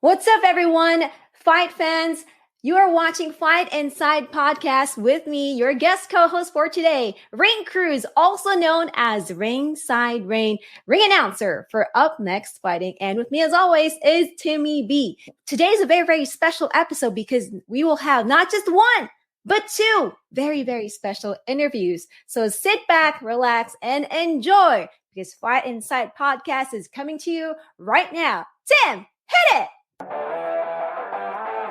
What's up, everyone? Fight fans, you are watching Fight Inside Podcast with me, your guest co-host for today, Rain Cruz, also known as Ringside Rain, ring announcer for Up Next Fighting. And with me, as always, is Timmy B. Today's a very, very special episode because we will have not just one, but two very, very special interviews. So sit back, relax, and enjoy because Fight Inside Podcast is coming to you right now. Tim, hit it!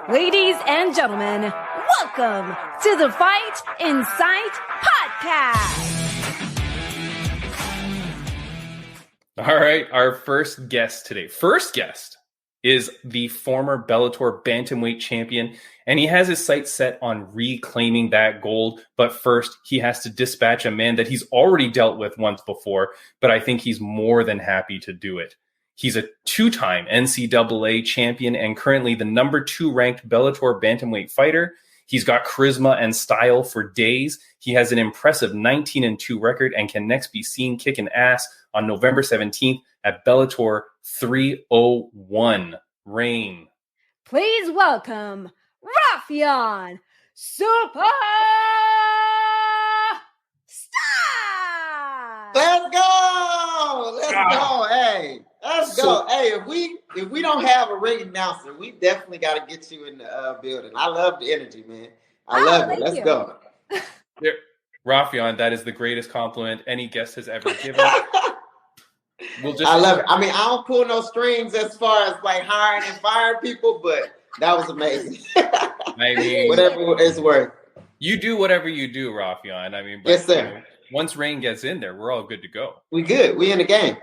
Ladies and gentlemen, welcome to the Fight Inside Podcast. All right, our first guest today. First guest is the former Bellator bantamweight champion, and he has his sights set on reclaiming that gold. But first, he has to dispatch a man that he's already dealt with once before, but I think he's more than happy to do it. He's a two-time NCAA champion and currently the number 2 ranked Bellator bantamweight fighter. He's got charisma and style for days. He has an impressive 19-2 record and can next be seen kicking ass on November 17th at Bellator 301. Rain. Please welcome Raufeon Stots. Let's go! Let's go! Hey, let's go! Hey, if we don't have a ring announcer, we definitely got to get you in the building. I love the energy, man. I love it. Let's go. Raufeon, that is the greatest compliment any guest has ever given. I love it. I mean, I don't pull no strings as far as like hiring and firing people, but that was amazing. I mean, whatever it's worth. You do whatever you do, Raufeon. I mean, but, yes, sir. Once Rain gets in there, we're all good to go. We good. We in the game.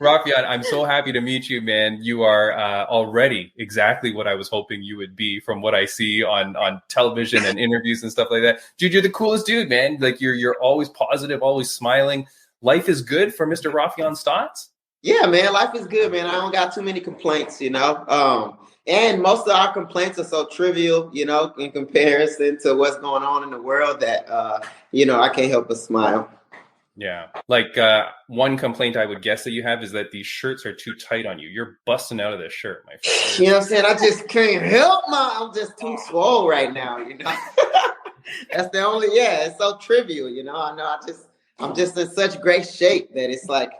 Raufeon, I'm so happy to meet you, man. You are already exactly what I was hoping you would be from what I see on television and interviews and stuff like that. Dude, you're the coolest dude, man. Like you're always positive, always smiling. Life is good for Mr. Raufeon Stots? Yeah, man. Life is good, man. I don't got too many complaints, you know. And most of our complaints are so trivial, you know, in comparison to what's going on in the world that, I can't help but smile. Yeah. Like one complaint I would guess that you have is that these shirts are too tight on you. You're busting out of this shirt, my friend. You know what I'm saying? I just can't help I'm just too swole right now, you know. That's the only, it's so trivial, you know. I know I'm just in such great shape that it's like,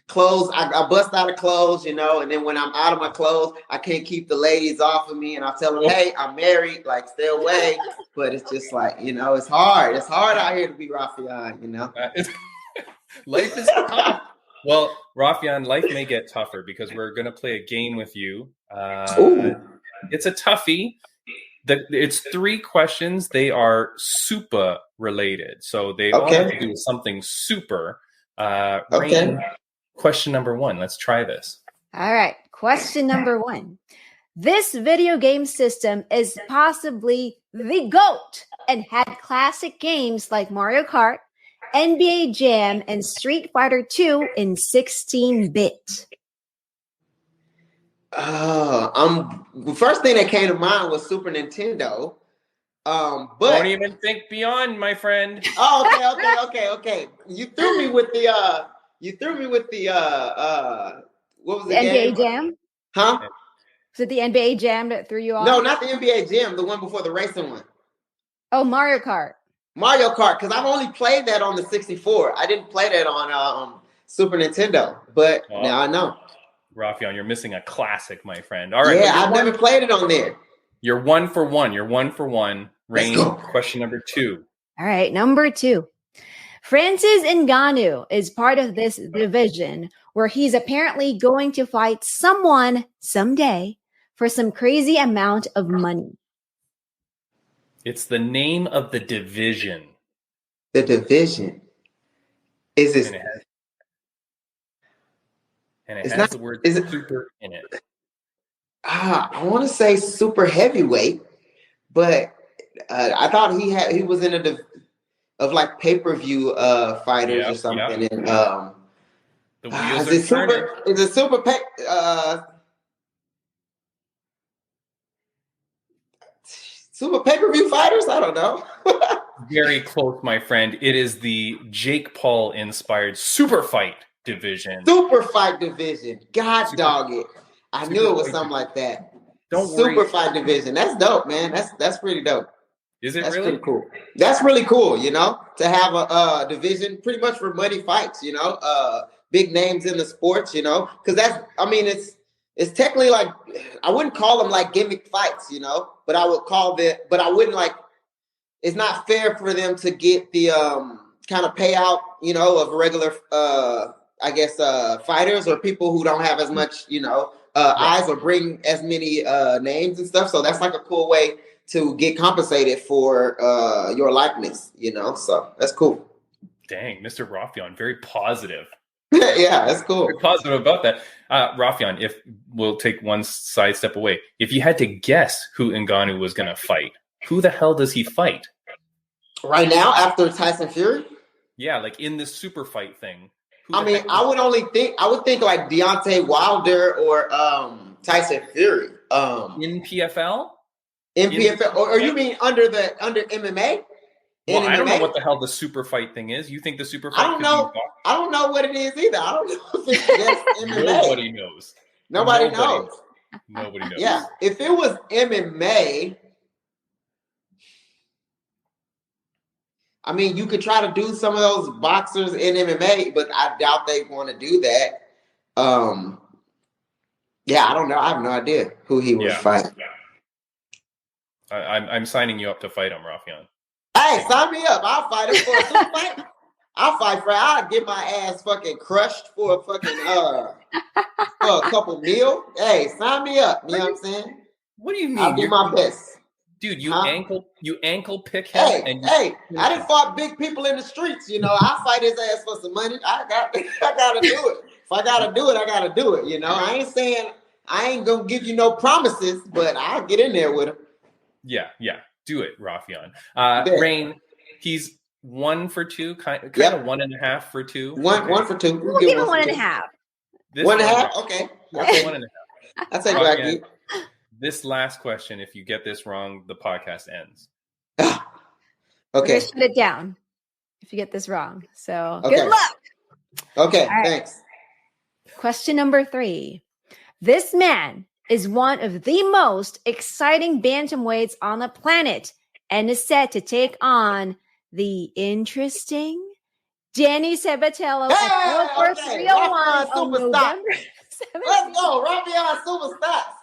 clothes, I bust out of clothes, you know, and then when I'm out of my clothes, I can't keep the ladies off of me, and I tell them, hey, I'm married, like, stay away. But it's just like, you know, it's hard. It's hard out here to be Raufeon, you know. Life is tough. Well, Raufeon, life may get tougher because we're going to play a game with you. It's a toughie. It's 3 questions. They are super related. So they all have to do with something super. Rain, question number 1. Let's try this. All right. Question number 1. This video game system is possibly the GOAT and had classic games like Mario Kart, NBA Jam, and Street Fighter 2 in 16-bit. The first thing that came to mind was Super Nintendo. But don't even think beyond, my friend. Okay. You threw me with the what was the NBA Jam? Huh? Was it the NBA Jam that threw you off? No, not the NBA Jam, the one before the racing one. Oh, Mario Kart. Mario Kart, because I've only played that on the 64. I didn't play that on Super Nintendo, but now I know. Raufeon, you're missing a classic, my friend. All right. Yeah, I've never played it on there. You're 1 for 1. You're 1 for 1. Rain, question number 2. All right, number 2. Francis Ngannou is part of this division where he's apparently going to fight someone someday for some crazy amount of money. It's the name of the division. The division. Is this? And it has the word super in it. I want to say super heavyweight, but I thought he was in of like pay-per-view fighters or something. Yep. And the wheels is it super pay-per-view fighters? I don't know. Very close, my friend. It is the Jake Paul inspired super fight division. Super fight division. God dog it. I knew it was something like that. Don't Super worry. fight division. That's dope, man. That's pretty dope. Is it That's really? pretty cool. That's really cool, you know, to have a division pretty much for money fights, you know, big names in the sports, you know, because it's technically like, I wouldn't call them like gimmick fights, you know, but I wouldn't like, it's not fair for them to get the kind of payout, you know, of regular, fighters or people who don't have as much, you know, eyes or bring as many names and stuff. So that's like a cool way to get compensated for your likeness, you know. So that's cool. Dang, Mr. Raufeon, very positive. Yeah, that's cool. Very positive about that. Raufeon, if we'll take one side step away, if you had to guess who Ngannou was going to fight, who the hell does he fight? Right now, after Tyson Fury? Yeah, like in this super fight thing. I would think like Deontay Wilder or Tyson Fury. In PFL? In PFL, or you mean under MMA? Well, I don't know what the hell the super fight thing is. You think the super fight? I don't know. I don't know what it is either. I don't know if it's just MMA. Nobody knows. Nobody knows. Nobody knows. Yeah, if it was MMA, I mean, you could try to do some of those boxers in MMA, but I doubt they want to do that. Yeah, I don't know. I have no idea who he was fighting. I'm signing you up to fight him, Raufeon. Hey, sign me up. I'll fight him for a super fight. I'll get my ass fucking crushed for a fucking for a couple meal. Hey, sign me up. You know what I'm saying? What do you mean? I'll do my best. Dude, you ankle pick him. I done fought big people in the streets. You know, I fight his ass for some money. I gotta do it. If I gotta do it, I gotta do it. You know, I ain't saying I ain't gonna give you no promises, but I'll get in there with him. Yeah. Do it, Raufeon. Rain, he's 1 for 2, kind of 1.5 for 2. One for 2. We'll give him 1.5. 1.5? Okay. 1.5. I'll take what I get. This last question, if you get this wrong, the podcast ends. Okay. We're gonna shut it down if you get this wrong. So okay. Good luck. Okay, thanks. Question number 3. This man is one of the most exciting bantamweights on the planet and is set to take on the interesting Danny Sabatello at Bellator 301 on November 17th. Let's go, Raufeon Super Stots.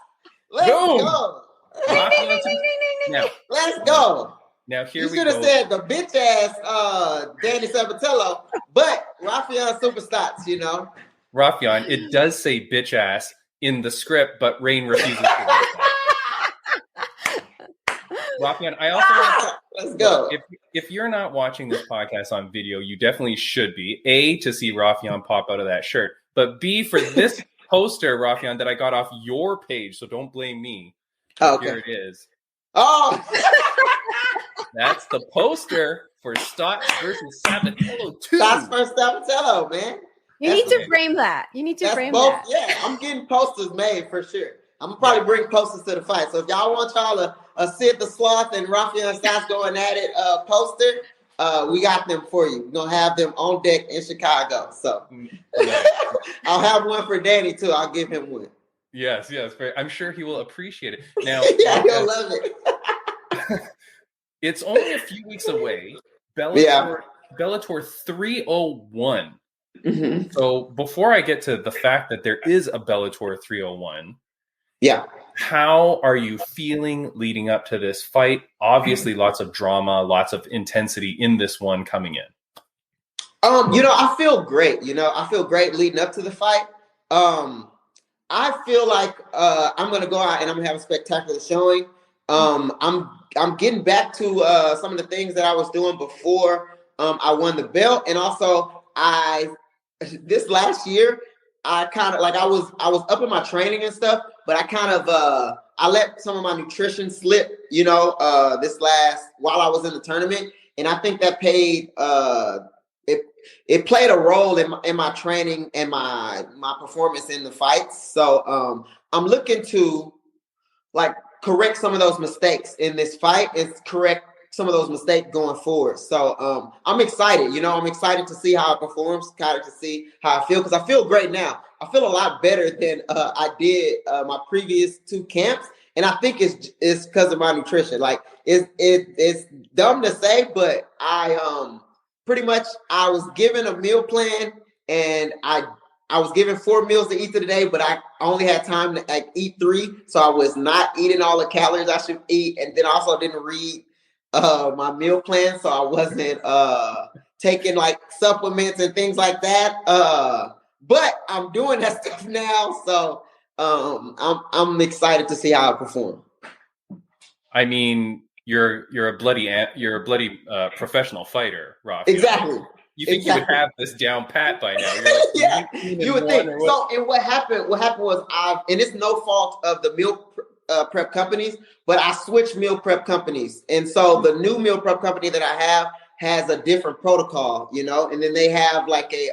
Let's go. Now, let's go. Now here you we should have said the bitch ass Danny Sabatello, but Raufeon Super Stots, you know. Raufeon, it does say bitch ass in the script, but Rain refuses to write that. Raufeon, I also want to let's go. If you're not watching this podcast on video, you definitely should be. A, to see Raufeon pop out of that shirt, but B, for this poster, Raufeon, that I got off your page, so don't blame me. Oh, okay. Here it is. Oh, that's the poster for Stots versus Sabatello 2. Stots versus Sabatello, man. You need to frame that. That. Yeah, I'm getting posters made for sure. I'm gonna probably bring posters to the fight. So if y'all want a Sid the Sloth and Raufeon Stots going at it poster, we got them for you. We're gonna have them on deck in Chicago. So I'll have one for Danny too. I'll give him one. Yes. I'm sure he will appreciate it. Now, yeah, he'll love it. It's only a few weeks away. Bellator 301. Mm-hmm. So before I get to the fact that there is a Bellator 301, how are you feeling leading up to this fight? Obviously, lots of drama, lots of intensity in this one coming in. I feel great. I feel great leading up to the fight. I feel like I'm gonna go out and I'm gonna have a spectacular showing. I'm getting back to some of the things that I was doing before I won the belt, and also this last year I kind of like I was up in my training and stuff, but I kind of I let some of my nutrition slip, this last while I was in the tournament, and I think that paid it played a role in my training and my performance in the fights. So I'm looking to correct some of those mistakes in this fight and correct some of those mistakes going forward. So I'm excited. I'm excited to see how it performs, kind of to see how I feel, because I feel great now. I feel a lot better than I did my previous 2 camps. And I think it's because of my nutrition. Like it's dumb to say, but I pretty much I was given a meal plan, and I was given 4 meals to eat for the day, but I only had time to eat 3, so I was not eating all the calories I should eat, and then also didn't read my meal plan, so I wasn't taking like supplements and things like that. But I'm doing that stuff now, so I'm excited to see how I perform. I mean, you're a bloody professional fighter, Raufeon. Exactly. You think you would have this down pat by now? You're like, yeah, you would think. So, and what happened was and it's no fault of the meal prep companies, but I switched meal prep companies, and so the new meal prep company that I have has a different protocol, and then they have like a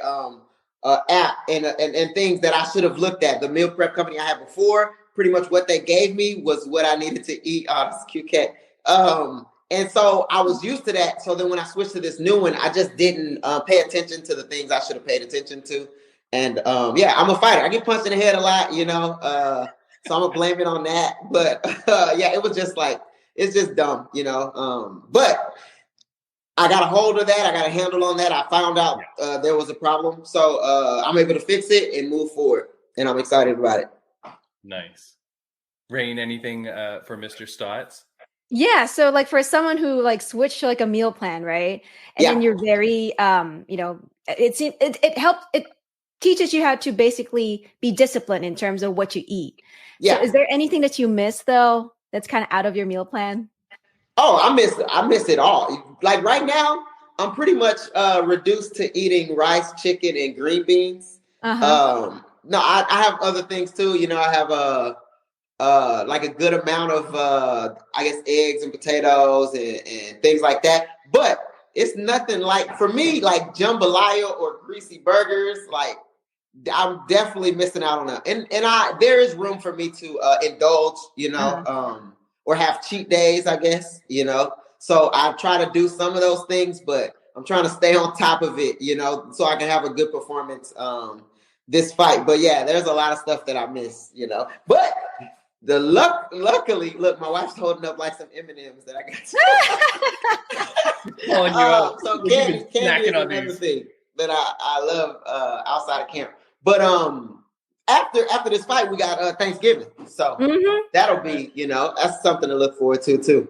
app and things that I should have looked at. The meal prep company I had before, pretty much what they gave me was what I needed to eat. Oh, this is cute cat. And so I was used to that. So then when I switched to this new one, I just didn't pay attention to the things I should have paid attention to. And I'm a fighter. I get punched in the head a lot, so I'm gonna blame it on that. But it was just like, it's just dumb, but I got a hold of that. I got a handle on that. I found out there was a problem. So I'm able to fix it and move forward. And I'm excited about it. Nice. Rain, anything for Mr. Stots? Yeah. So like for someone who like switched to like a meal plan, right? And then you're very, it helps. It teaches you how to basically be disciplined in terms of what you eat. Yeah. So is there anything that you miss though, that's kind of out of your meal plan? Oh, I miss it all. Like right now, I'm pretty much reduced to eating rice, chicken, and green beans. No, I have other things too. I have like a good amount of I guess eggs and potatoes and things like that. But it's nothing like, for me, like jambalaya or greasy burgers. Like I'm definitely missing out on that. And there is room for me to indulge, or have cheat days, I guess, So I try to do some of those things, but I'm trying to stay on top of it, so I can have a good performance this fight. But yeah, there's a lot of stuff that I miss, But luckily, look, my wife's holding up like some M&Ms that I got. So candy is another thing that I love outside of camp. But after this fight, we got Thanksgiving. So that'll be, that's something to look forward to too.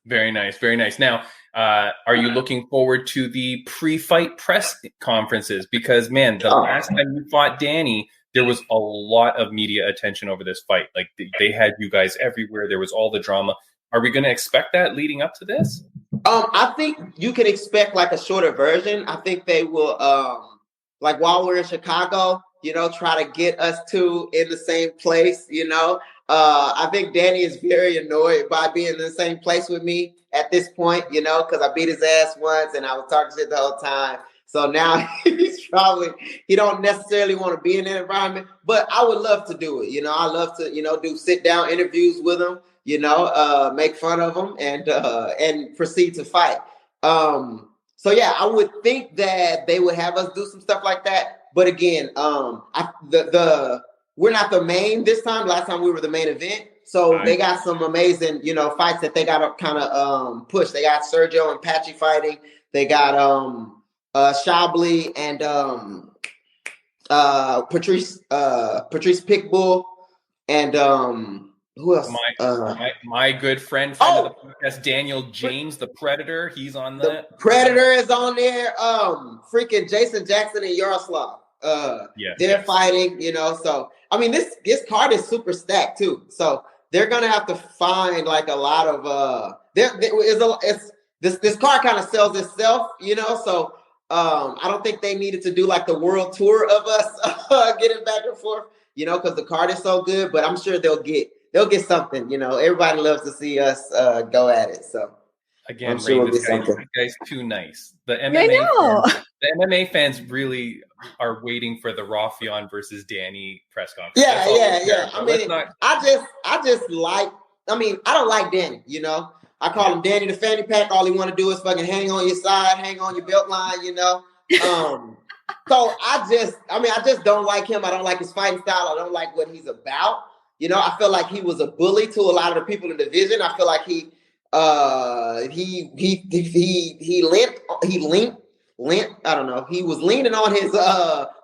Very nice. Very nice. Now, are you looking forward to the pre-fight press conferences? Because, man, the last time you fought Danny, there was a lot of media attention over this fight. Like they had you guys everywhere. There was all the drama. Are we going to expect that leading up to this? I think you can expect like a shorter version. I think they will, like while we're in Chicago, try to get us two in the same place, I think Danny is very annoyed by being in the same place with me at this point, because I beat his ass once and I was talking shit the whole time. So now he don't necessarily want to be in that environment, but I would love to do it. I love to, do sit down interviews with him, make fun of him and proceed to fight. So yeah, I would think that they would have us do some stuff like that. But again, we're not the main this time. Last time we were the main event. So they got some amazing, fights that they got to kind of push. They got Sergio and Paddy fighting. They got Chablis and Patrice Pitbull and who else? My good friend of the podcast, Daniel James, the Predator. He's on the Predator is on there. Freaking Jason Jackson and Yaroslav. They're fighting, So I mean, this card is super stacked too. So they're gonna have to find like a lot of this card kind of sells itself, So I don't think they needed to do like the world tour of us getting back and forth, because the card is so good. But I'm sure they'll get something, Everybody loves to see us go at it. So again, I'm sure this guy's too nice. The MMA fans really are waiting for the Raufeon versus Danny press conference. Yeah. I mean, I just like. I mean, I don't like Danny. I call him Danny the fanny pack. All he want to do is fucking hang on your side, hang on your belt line. So I just don't like him. I don't like his fighting style. I don't like what he's about. You know, I feel like he was a bully to a lot of the people in the division. I feel like he leant. I don't know. He was leaning on his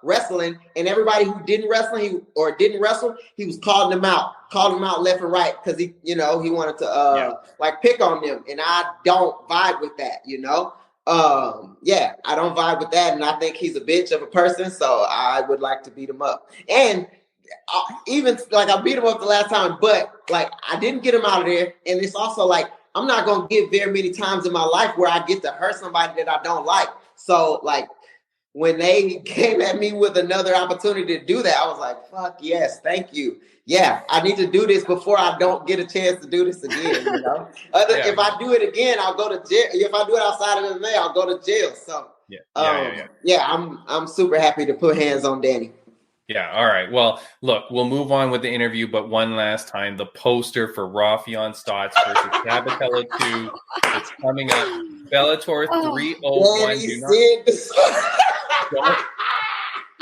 wrestling, and everybody who didn't wrestle, he was calling them out left and right because he wanted to like pick on them, and I don't vibe with that. You know. I don't vibe with that, and I think he's a bitch of a person, so I would like to beat him up. And even like I beat him up the last time, but like I didn't get him out of there. And it's also like I'm not gonna get very many times in my life where I get to hurt somebody that I don't like. So like when they came at me with another opportunity to do that, I was like, fuck yes, thank you. Yeah, I need to do this before I don't get a chance to do this again. You know, if I do it again, I'll go to jail. If I do it outside of MMA, I'll go to jail. So I'm super happy to put hands on Danny. Yeah. All right. Well, look, we'll move on with the interview, but one last time, the poster for Raufeon Stots versus Sabatello 2 is coming up. Bellator 301.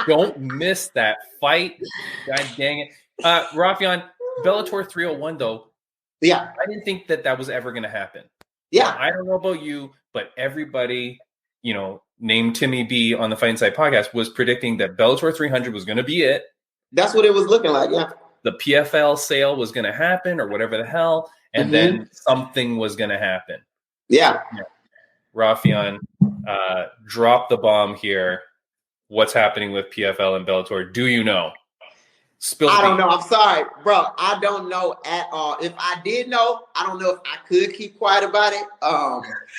Don't miss that fight. God dang it. Raufeon, Bellator 301, though. Yeah. I didn't think that was ever going to happen. Yeah. Now, I don't know about you, but everybody, named Timmy B on the Fight Inside podcast was predicting that Bellator 300 was going to be it. That's what it was looking like, yeah. The PFL sale was going to happen or whatever the hell, and then something was going to happen. Yeah. Raufeon, drop the bomb here. What's happening with PFL and Bellator? Do you know? I don't know. I'm sorry, bro. I don't know at all. If I did know, I don't know if I could keep quiet about it.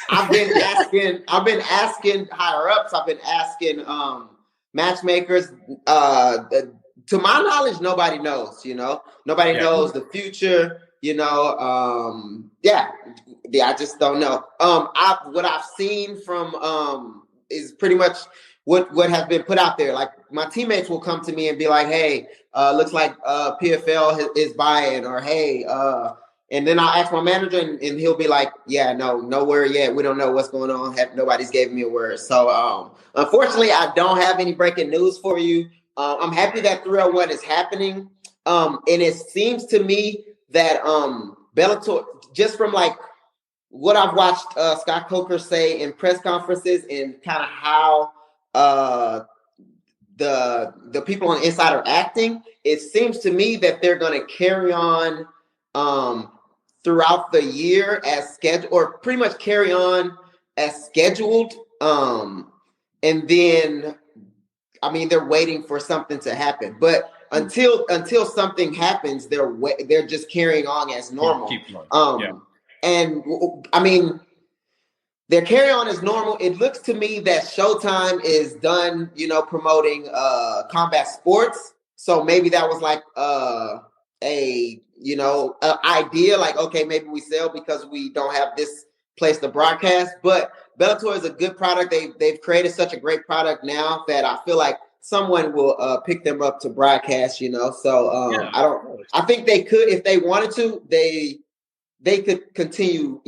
I've been asking higher ups. I've been asking matchmakers. To my knowledge, nobody knows. Nobody knows the future. I just don't know. What I've seen from is pretty much what has been put out there. Like my teammates will come to me and be like, "Hey, looks like PFL is buying," or "Hey," and then I'll ask my manager, and he'll be like, "Yeah, no word yet. We don't know what's going on. Nobody's gave me a word." So unfortunately, I don't have any breaking news for you. I'm happy that 301 is happening, and it seems to me that Bellator, just from like what I've watched Scott Coker say in press conferences and kind of how the people on the inside are acting, it seems to me that they're going to carry on throughout the year as scheduled, or pretty much carry on as scheduled. And then, they're waiting for something to happen. But until something happens, they're just carrying on as normal. Keep going. And their carry on is normal. It looks to me that Showtime is done, promoting combat sports. So maybe that was like a idea, like, okay, maybe we sell because we don't have this place to broadcast. But Bellator is a good product. They've created such a great product now that I feel like someone will pick them up to broadcast. So I think they could, if they wanted to, they could continue,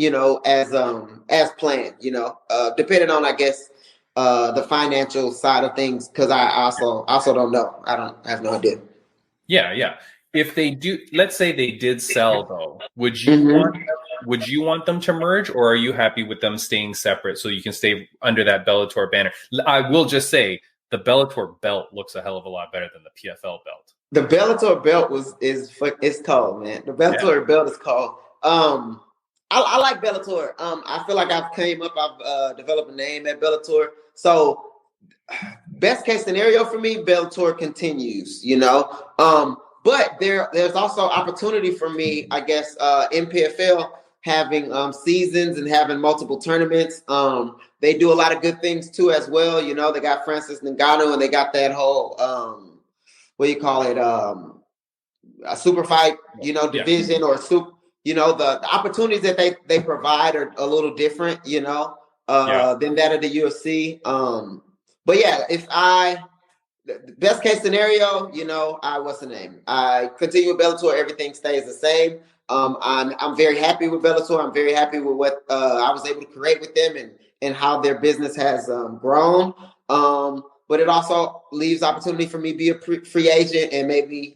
as planned, depending on, I guess, the financial side of things. Cause I also don't know. I have no idea. Yeah. If they do, let's say they did sell though, would you want them to merge, or are you happy with them staying separate so you can stay under that Bellator banner? I will just say the Bellator belt looks a hell of a lot better than the PFL belt. The Bellator belt is cold, man. The Bellator belt is cold. I like Bellator. I feel like I've developed a name at Bellator. So best case scenario for me, Bellator continues, but there's also opportunity for me, I guess, in PFL having seasons and having multiple tournaments. They do a lot of good things too as well. They got Francis Ngannou, and they got that whole a super fight, division or super. The opportunities that they provide are a little different, than that of the UFC. But yeah, best case scenario, what's the name? I continue with Bellator. Everything stays the same. I'm very happy with Bellator. I'm very happy with what I was able to create with them and how their business has grown. but it also leaves opportunity for me to be a free agent and maybe,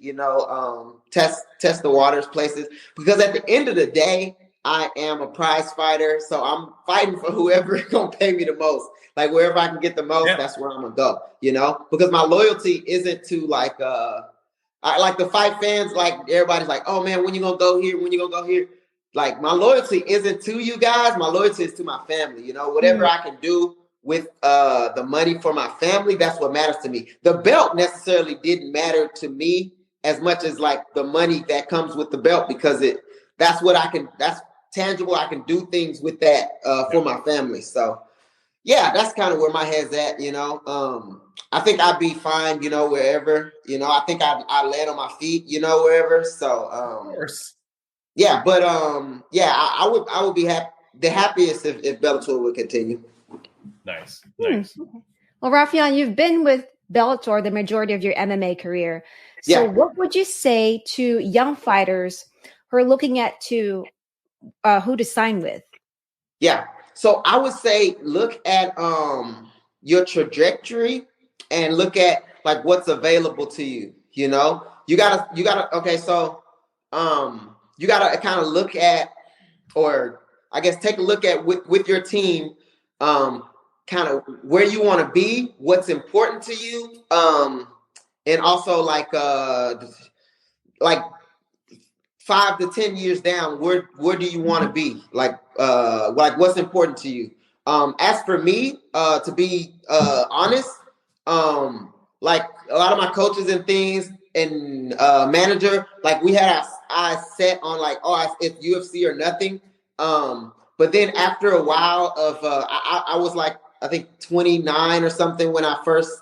test the waters places. Because at the end of the day, I am a prize fighter. So I'm fighting for whoever is going to pay me the most. Like wherever I can get the most, that's where I'm going to go, because my loyalty isn't to like the fight fans, like everybody's like, oh man, when you going to go here? When you going to go here? Like my loyalty isn't to you guys. My loyalty is to my family, whatever I can do with the money for my family, that's what matters to me. The belt necessarily didn't matter to me as much as like the money that comes with the belt, because that's tangible. I can do things with that for my family. So yeah, that's kind of where my head's at, I think I'd be fine, wherever, I think I land on my feet, wherever. So of course. yeah, but I would be the happiest if Bellator would continue. Nice. Well, Raufeon, you've been with Bellator the majority of your MMA career. So what would you say to young fighters who are looking at who to sign with? Yeah. So I would say look at your trajectory and look at like what's available to you. You gotta okay, so you gotta kind of look at, or I guess take a look at with your team, kind of where you want to be, what's important to you, and also like 5 to 10 years down, where do you want to be? Like what's important to you? As for me, to be honest, like a lot of my coaches and things and manager, like we had our eyes set on like, it's UFC or nothing. But then after a while of I was like, I think 29 or something when I first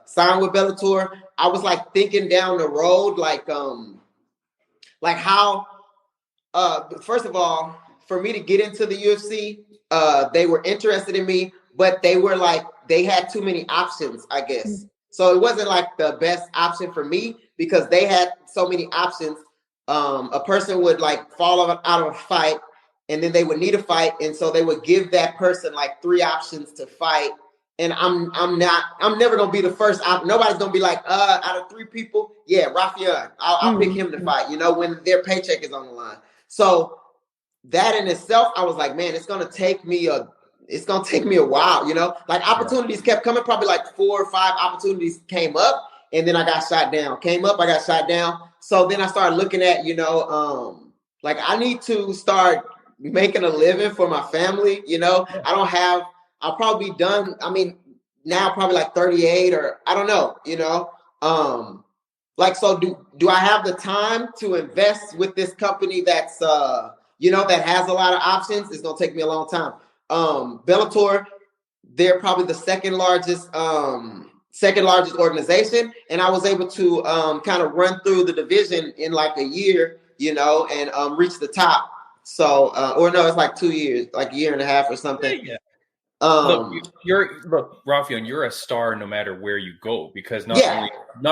signed with Bellator. I was like thinking down the road, like how, first of all, for me to get into the UFC, they were interested in me, but they had too many options, I guess. So it wasn't like the best option for me because they had so many options. A person would like fall out of a fight, and then they would need a fight, and so they would give that person like 3 options to fight. And I'm never gonna be the first. Nobody's gonna be like, out of 3 people, yeah, Raufeon, I'll pick him to fight. When their paycheck is on the line. So that in itself, I was like, man, it's gonna take me a while. Like opportunities kept coming. Probably like 4 or 5 opportunities came up, and then I got shot down. Came up, I got shot down. So then I started looking at, like I need to start making a living for my family. I'll probably be done. I mean, now probably like 38 or I don't know, like, so do I have the time to invest with this company that's, that has a lot of options? It's going to take me a long time. Bellator, they're probably the second largest organization. And I was able to kind of run through the division in like a year, and reach the top. So, or no, it's like 2 years, like a year and a half or something. Yeah. Look, Raufeon, you're a star no matter where you go, because not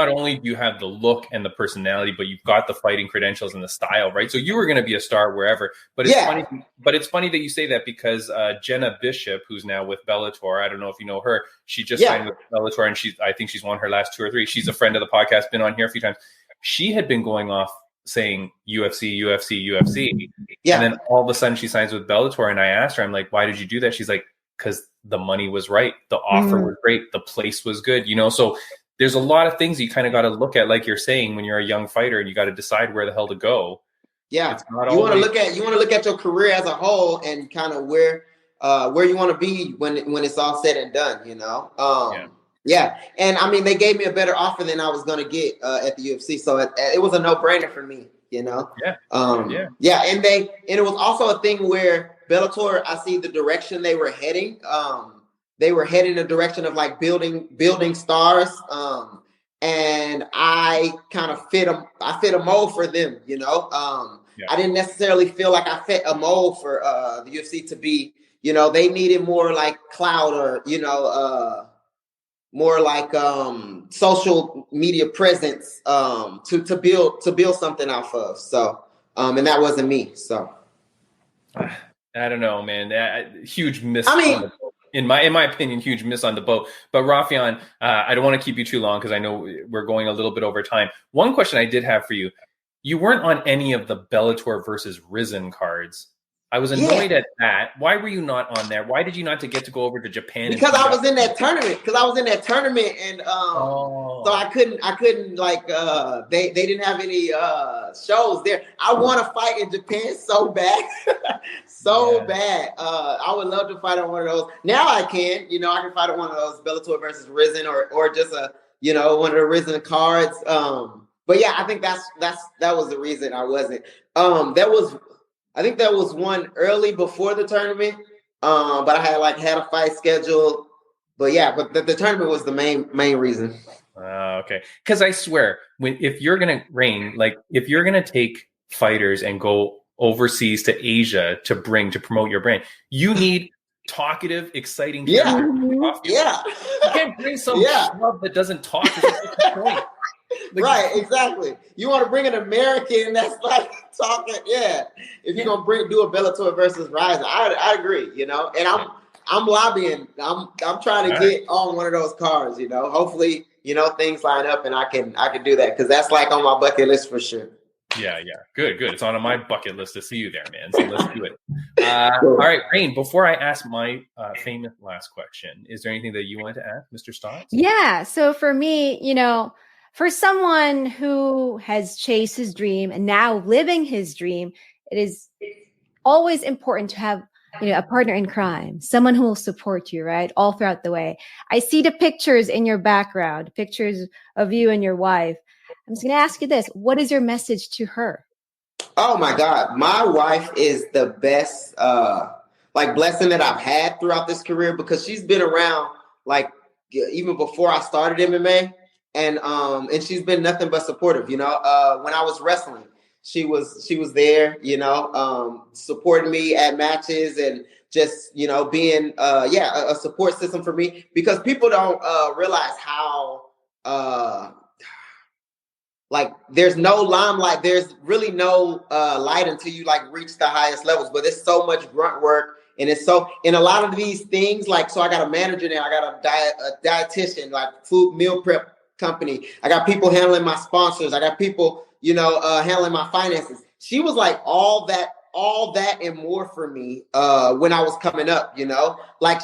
only do you have the look and the personality, but you've got the fighting credentials and the style, right? So you were going to be a star wherever. But it's funny that you say that, because Jenna Bishop, who's now with Bellator, I don't know if you know her, she just signed with Bellator, and I think she's won her last 2 or 3. She's a friend of the podcast, been on here a few times. She had been going off saying UFC, UFC, UFC. Yeah. And then all of a sudden she signs with Bellator, and I asked her, I'm like, why did you do that? She's like, because the money was right, the offer was great, the place was good, so there's a lot of things you kind of got to look at, like you're saying, when you're a young fighter, and you got to decide where the hell to go. Yeah, you want to look at your career as a whole and kind of where you want to be when it's all said and done. Yeah, and I mean, they gave me a better offer than I was going to get at the UFC, so it was a no-brainer for me. Yeah, and it was also a thing where Bellator, I see the direction they were heading. They were heading in the direction of like building stars. And I kind of fit a mold for them, I didn't necessarily feel like I fit a mold for the UFC to be, they needed more like clout or, more like social media presence to build something off of. So and that wasn't me. So I don't know, man. Huge miss. I mean, in my opinion, huge miss on the boat. But Raufeon, I don't want to keep you too long because I know we're going a little bit over time. One question I did have for you: you weren't on any of the Bellator versus Risen cards. I was annoyed at that. Why were you not on there? Why did you not get to go over to Japan? Because I was in that tournament. And so I couldn't like they didn't have any shows there. I want to fight in Japan so bad. Bad. I would love to fight on one of those. Now I can, I can fight on one of those Bellator versus Risen or just one of the Risen cards. But yeah, I think that was the reason I wasn't. I think that was one early before the tournament. But I had a fight scheduled. But yeah, the tournament was the main reason. Okay. Because I swear, if you're gonna if you're gonna take fighters and go overseas to Asia to promote your brand, you need talkative, exciting people. Yeah. You can't bring some schlub that doesn't talk. Right, exactly. You want to bring an American that's like talking, If you're gonna do a Bellator versus Rise, I agree, and I'm lobbying. I'm trying to get on one of those cards, Hopefully, things line up and I can do that because that's like on my bucket list for sure. Yeah. Good. It's on my bucket list to see you there, man. So let's do it. All right, Rain, before I ask my famous last question, is there anything that you want to ask, Mr. Stots? Yeah. So for me, for someone who has chased his dream and now living his dream, it is always important to have, a partner in crime, someone who will support you, right? All throughout the way. I see the pictures in your background, pictures of you and your wife. I'm just going to ask you this. What is your message to her? Oh my God. My wife is the best, blessing that I've had throughout this career because she's been around even before I started MMA. And she's been nothing but supportive, when I was wrestling, she was there, supporting me at matches and just, being, a support system for me because people don't realize how, there's no limelight. There's really no light until you reach the highest levels, but it's so much grunt work. And it's in a lot of these things, so I got a manager now, I got a dietitian, food meal prep company. I got people handling my sponsors. I got people, handling my finances. She was all that and more for me when I was coming up,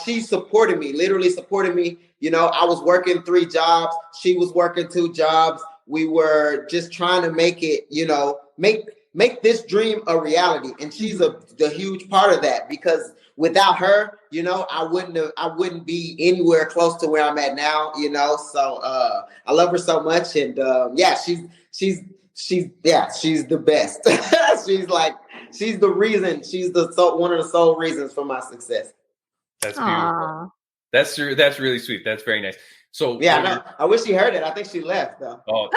she supported me, literally supported me. I was working 3 jobs. She was working 2 jobs. We were just trying to make it, make this dream a reality. And she's the huge part of that because without her, I wouldn't be anywhere close to where I'm at now, So I love her so much. And she's the best. she's the reason. She's one of the sole reasons for my success. That's beautiful. Aww. That's really sweet. That's very nice. So I wish she heard it. I think she left though. Oh,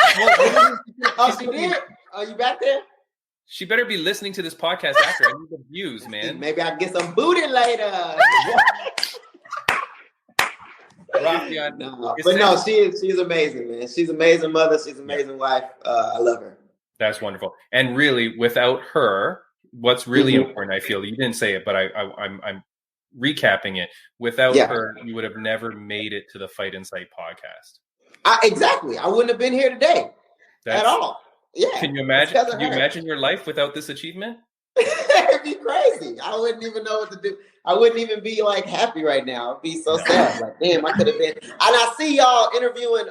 she did. Are you back there? She better be listening to this podcast after. I need the views, man. Maybe I can get some booty later. Raufeon, but no, she's amazing, man. She's an amazing mother. She's an amazing wife. I love her. That's wonderful. And really, without her, what's really important, I feel, you didn't say it, but I'm recapping it. Without her, you would have never made it to the Fight Insight podcast. Exactly. I wouldn't have been here today at all. Yeah. Can you imagine your life without this achievement? It'd be crazy. I wouldn't even know what to do. I wouldn't even be happy right now. I'd be so sad. Damn, I could have been. And I see y'all interviewing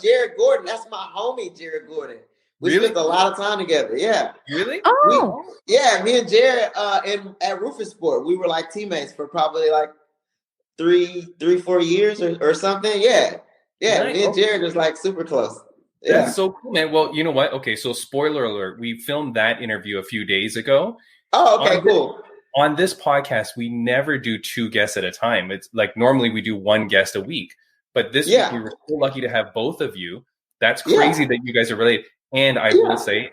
Jared Gordon. That's my homie, Jared Gordon. We spent a lot of time together. Yeah. Really? Oh. Me and Jared at Rufus Sport, we were teammates for probably 3-4 years or something. Yeah. Yeah. Nice. Me and Jared was super close. Yeah. That's so cool, man. Well, you know what? Okay, so spoiler alert. We filmed that interview a few days ago. Oh, okay, cool. On this podcast, we never do 2 guests at a time. It's normally we do 1 guest a week. But this week, we were so lucky to have both of you. That's crazy that you guys are related. And I will say,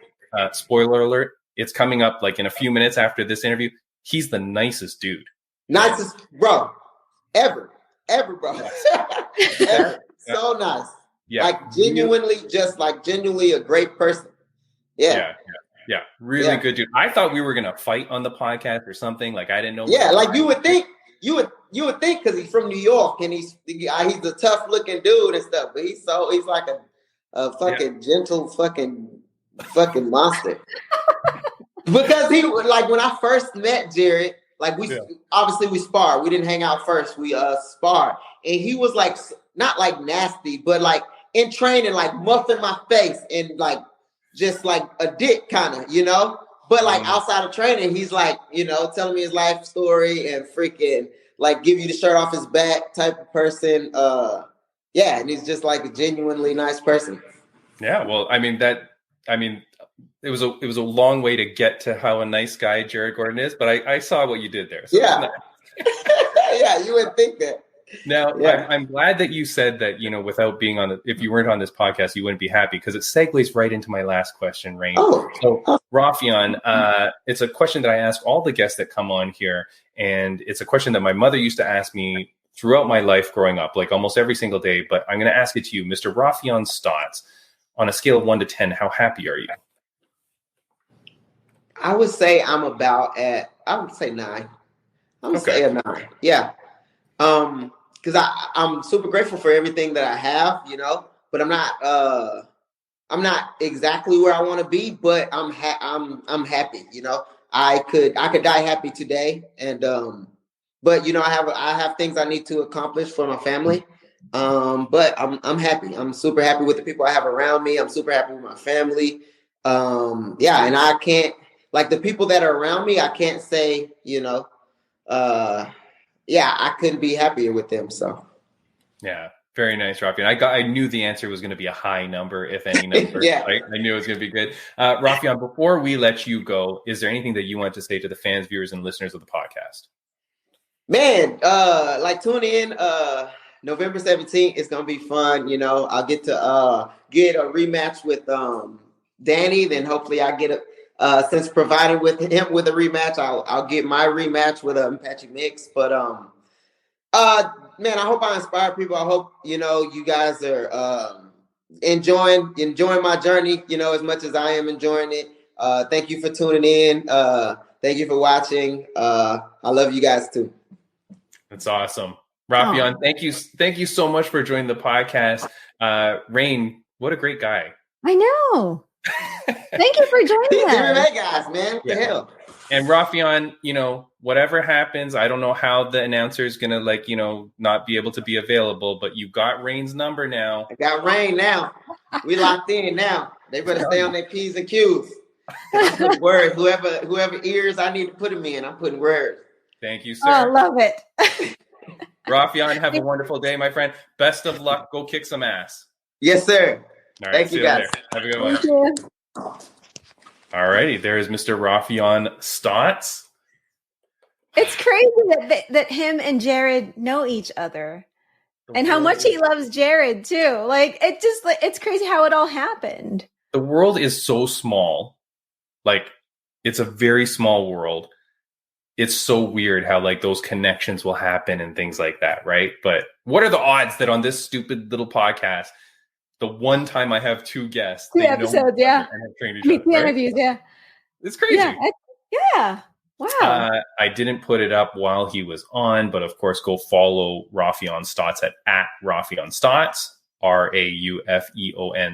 spoiler alert, it's coming up in a few minutes after this interview. He's the nicest dude. Nicest bro ever, bro. Ever. So nice. Yeah. Genuinely a great person. Yeah. Really good dude. I thought we were going to fight on the podcast or something. I didn't know. Yeah. You would think you would think because he's from New York and he's a tough looking dude and stuff, but he's like a fucking gentle fucking monster. Because he like when I first met Jared, like obviously we sparred. We didn't hang out first. We sparred, and he was like not like nasty, but like in training, like muffing my face and like just like a dick kind of, you know. But like outside of training, he's like, you know, telling me his life story and freaking like give you the shirt off his back type of person. And he's just like a genuinely nice person. Yeah, well, it was a long way to get to how a nice guy Jared Gordon is, but I saw what you did there. So yeah. Yeah, you wouldn't think that. Now, I'm glad that you said that, you know, without being if you weren't on this podcast, you wouldn't be happy, because it segues right into my last question, Rain. So, Raufeon, it's a question that I ask all the guests that come on here, and it's a question that my mother used to ask me throughout my life growing up, like almost every single day, but I'm going to ask it to you, Mr. Raufeon Stots. On a scale of 1 to 10, how happy are you? I would say I would say 9. I would say a 9. Yeah. Because I'm super grateful for everything that I have, you know, but I'm not exactly where I want to be, but I'm happy, you know. I could die happy today, and but you know, I have things I need to accomplish for my family. But I'm happy. I'm super happy with the people I have around me. I'm super happy with my family. And I can't, like, the people that are around me, I can't say, you know, I couldn't be happier with them. So yeah, very nice, Raufeon. I knew the answer was going to be a high number, if any number. Yeah. I knew it was going to be good. Raufeon, before we let you go, is there anything that you want to say to the fans, viewers, and listeners of the podcast? Man, like, tune in. November 17th is gonna be fun. You know, I'll get to get a rematch with Danny. Then hopefully I get since provided with him with a rematch, I'll get my rematch with Patrick Mix. But man, I hope I inspire people. I hope, you know, you guys are enjoying my journey, you know, as much as I am enjoying it. Thank you for tuning in. Thank you for watching. I love you guys too. That's awesome. Raufeon, thank you so much for joining the podcast. Rain, what a great guy. I know. Thank you for joining us. MMA guys, man. What the hell? And Raufeon, you know, whatever happens, I don't know how the announcer is going to, like, you know, not be able to be available, but you got Rain's number now. I got Rain now. We locked in now. They better stay on their P's and Q's. I put words. Whoever ears I need to put them in, I'm putting words. Thank you, sir. Oh, I love it. Raufeon, have a wonderful day, my friend. Best of luck. Go kick some ass. Yes, sir. All right, thank you, guys. Have a good one. All righty. There is Mr. Raufeon Stots. It's crazy that him and Jared know each other, and how much he loves Jared too. Like, it's crazy how it all happened. The world is so small. Like, it's a very small world. It's so weird how, like, those connections will happen and things like that, right? But what are the odds that on this stupid little podcast, the one time I have 2 guests, 2 episodes, yeah, and have trained each other, right? interviews, yeah, it's crazy. Yeah. Wow. I didn't put it up while he was on, but of course, go follow Raufeon Stots at Raufeon Stots, Raufeon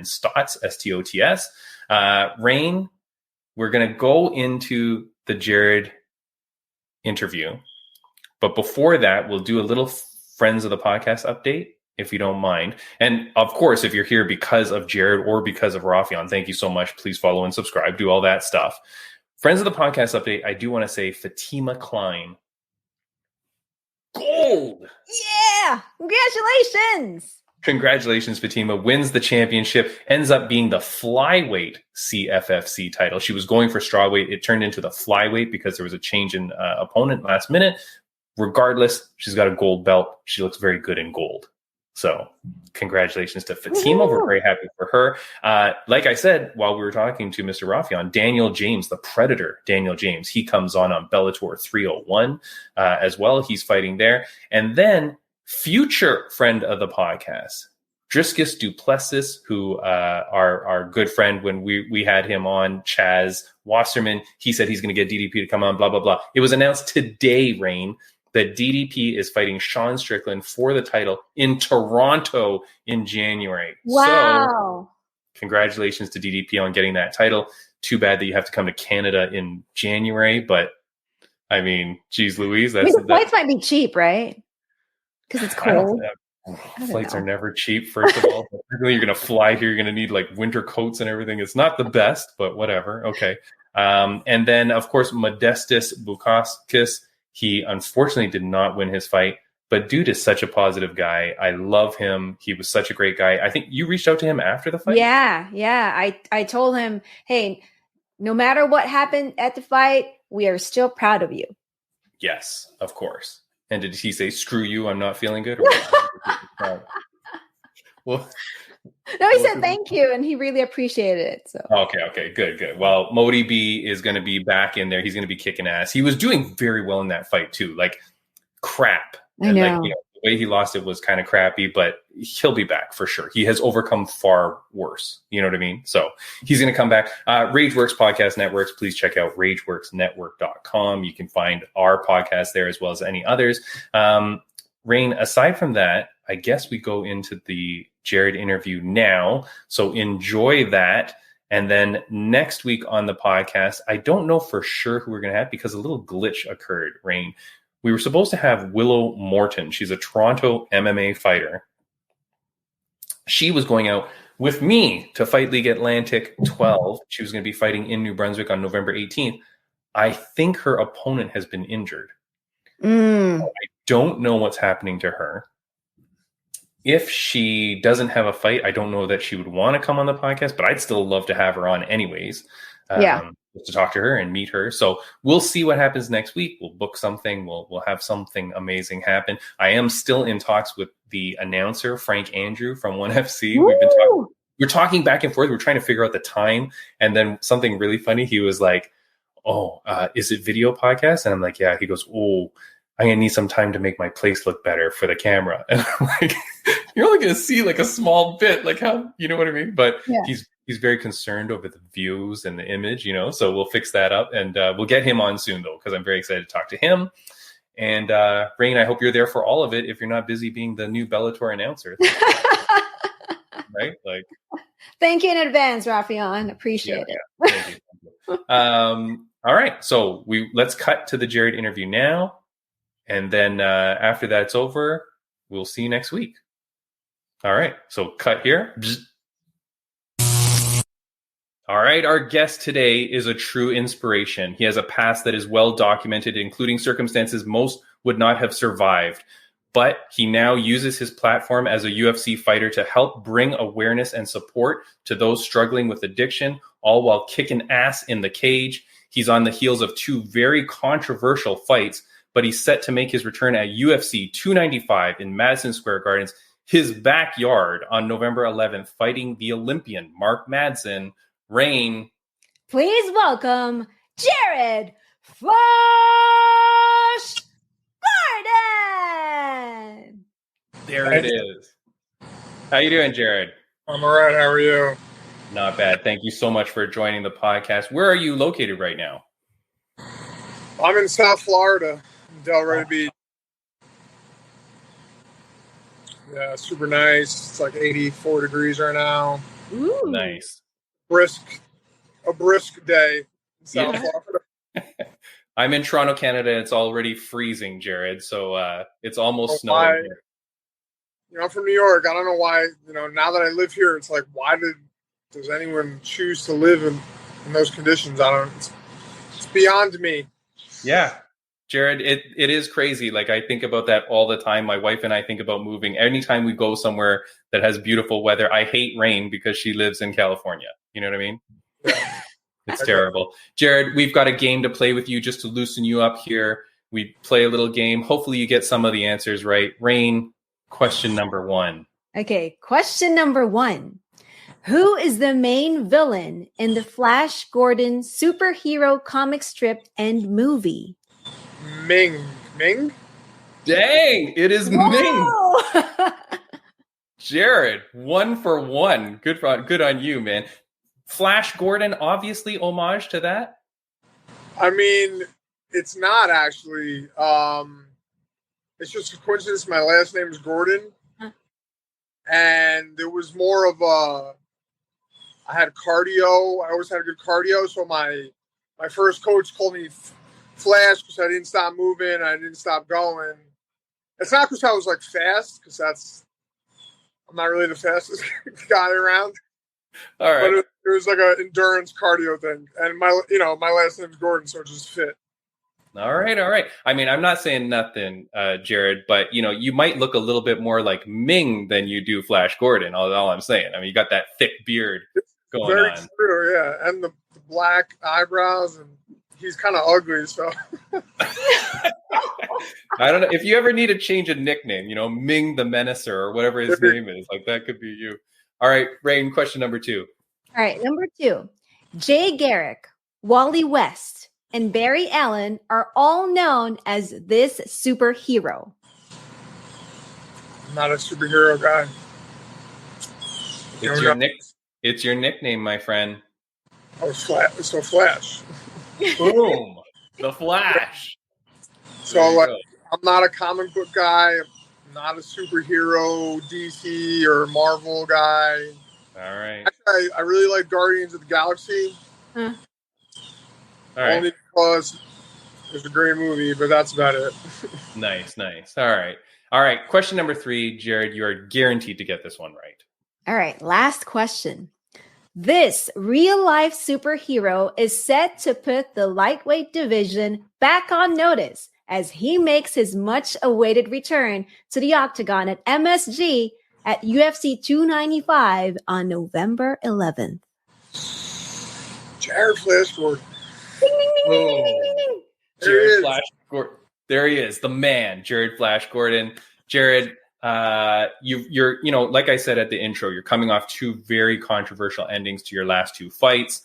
Stots, Stots. Rain, we're gonna go into the Jared interview, but before that, we'll do a little friends of the podcast update, if you don't mind. And of course, if you're here because of Jared or because of Raufeon, thank you so much. Please follow and subscribe, do all that stuff. Friends of the podcast update, I do want to say Fatima Klein, gold. Yeah, Congratulations, Fatima. Wins the championship, ends up being the flyweight CFFC title. She was going for strawweight. It turned into the flyweight because there was a change in opponent last minute. Regardless, she's got a gold belt. She looks very good in gold. So congratulations to Fatima. We're very happy for her. Like I said, while we were talking to Mr. Raufeon, Daniel James, the Predator, Daniel James, he comes on Bellator 301 as well. He's fighting there. And then future friend of the podcast, Driscus Duplessis, who our good friend when we had him on, Chaz Wasserman, he said he's going to get DDP to come on, blah, blah, blah. It was announced today, Rain, that DDP is fighting Sean Strickland for the title in Toronto in January. Wow. So congratulations to DDP on getting that title. Too bad that you have to come to Canada in January, but I mean, geez Louise, the flights might be cheap, right? Because it's cold. Flights are never cheap, first of all. You're going to fly here, you're going to need like winter coats and everything. It's not the best, but whatever. Okay. And then, of course, Modestas Bukauskas, he unfortunately did not win his fight, but dude is such a positive guy. I love him. He was such a great guy. I think you reached out to him after the fight? Yeah. I told him, hey, no matter what happened at the fight, we are still proud of you. Yes, of course. And did he say, screw you, I'm not feeling good? Well, no, he said thank you, and he really appreciated it. So okay, good. Well, Modi B is going to be back in there. He's going to be kicking ass. He was doing very well in that fight too. Like crap. I know. Like, the way he lost it was kind of crappy, but he'll be back for sure. He has overcome far worse. You know what I mean? So he's going to come back. Rageworks Podcast Networks. Please check out rageworksnetwork.com. You can find our podcast there as well as any others. Rain, aside from that, I guess we go into the Jared interview now. So enjoy that. And then next week on the podcast, I don't know for sure who we're going to have because a little glitch occurred, Rain. We were supposed to have Willow Morton. She's a Toronto MMA fighter. She was going out with me to Fight League Atlantic 12. She was going to be fighting in New Brunswick on November 18th. I think her opponent has been injured. I don't know what's happening to her. If she doesn't have a fight, I don't know that she would want to come on the podcast, but I'd still love to have her on anyways. To talk to her and meet her. So we'll see what happens next week. We'll book something. We'll have something amazing happen. I am still in talks with the announcer, Frank Andrew from 1FC. We're talking back and forth. We're trying to figure out the time. And then something really funny. He was like, is it video podcast? And I'm like, yeah. He goes, I'm going to need some time to make my place look better for the camera. And I'm like, you're only going to see like a small bit, like how, you know what I mean? But he's very concerned over the views and the image, so we'll fix that up. And we'll get him on soon, though, because I'm very excited to talk to him. And Rain, I hope you're there for all of it if you're not busy being the new Bellator announcer. Right? Like, thank you in advance, Raufeon. Appreciate it. Thank you. All right. So let's cut to the Jared interview now. And then after that's over, we'll see you next week. All right. So cut here. Bzz. All right. Our guest today is a true inspiration. He has a past that is well documented, including circumstances most would not have survived. But he now uses his platform as a UFC fighter to help bring awareness and support to those struggling with addiction, all while kicking ass in the cage. He's on the heels of two very controversial fights, but he's set to make his return at UFC 295 in Madison Square Gardens, his backyard, on November 11th, fighting the Olympian Mark Madsen. Rain. Please welcome Jared Flash Gordon. There it is. How you doing, Jared? I'm all right. How are you? Not bad. Thank you so much for joining the podcast. Where are you located right now? I'm in South Florida, Delray Beach. Yeah, super nice. It's like 84 degrees right now. Ooh. Nice. A brisk day in South Florida. I'm in Toronto, Canada. It's already freezing, Jared. So it's almost snowing here. I'm from New York. I don't know why, now that I live here, it's like, why does anyone choose to live in those conditions? It's beyond me. Yeah. Jared, it is crazy. Like, I think about that all the time. My wife and I think about moving. Anytime we go somewhere that has beautiful weather, I hate rain because she lives in California. You know what I mean? Yeah. It's terrible. Jared, we've got a game to play with you just to loosen you up here. We play a little game. Hopefully you get some of the answers right. Rain, question number 1. Okay, question number 1. Who is the main villain in the Flash Gordon superhero comic strip and movie? Ming? Dang, it is Whoa! Ming. Jared, 1 for 1. Good on you, man. Flash Gordon, obviously homage to that. I mean, it's not actually. it's just a coincidence. My last name is Gordon. Huh. And it was more of I had cardio. I always had a good cardio. So my first coach called me Flash because I didn't stop moving. I didn't stop going. It's not because I was like fast, because I'm not really the fastest guy around. All right. But it was like an endurance cardio thing. And my last name's Gordon, so it just fit. All right. I mean, I'm not saying nothing, Jared, but you might look a little bit more like Ming than you do Flash Gordon. All I'm saying. I mean, you got that thick beard going Very on. true, yeah, and the black eyebrows, and he's kind of ugly. So I don't know if you ever need to change a nickname. Ming the Menacer or whatever his name is. Like that could be you. All right, Rain. Question number 2. All right, number 2. Jay Garrick, Wally West, and Barry Allen are all known as this superhero. I'm not a superhero guy. It's your nickname, my friend. I was Flash. Boom. The Flash. So I'm not a comic book guy. I'm not a superhero DC or Marvel guy. All right. Actually, I really like Guardians of the Galaxy. Huh. All right. Only because it's a great movie, but that's about it. Nice. All right. Question number 3, Jared, you are guaranteed to get this one right. All right, last question. This real-life superhero is set to put the lightweight division back on notice as he makes his much-awaited return to the octagon at MSG at UFC 295 on November 11th. Jared Flash Gordon. Jared Flash Gordon. There he is, the man, Jared Flash Gordon. Jared, you're like I said at the intro, you're coming off 2 very controversial endings to your last 2 fights.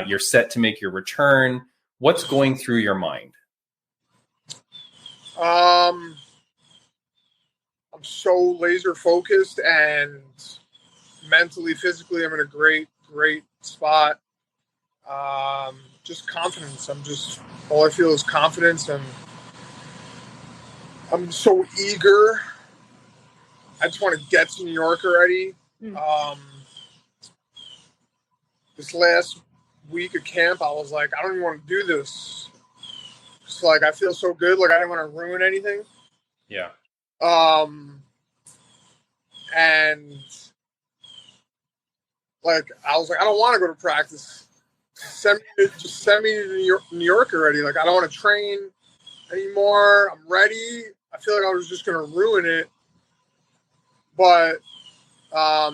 You're set to make your return. What's going through your mind? I'm so laser focused, and mentally, physically, I'm in a great spot. Just confidence. All I feel is confidence, and I'm so eager. I just want to get to New York already. This last week of camp, I was like, I don't even want to do this. It's like, I feel so good. Like, I didn't want to ruin anything. Yeah. And like, I was like, I don't want to go to practice. Just send me to New York already. Like, I don't want to train anymore. I'm ready. I feel like I was just going to ruin it. But I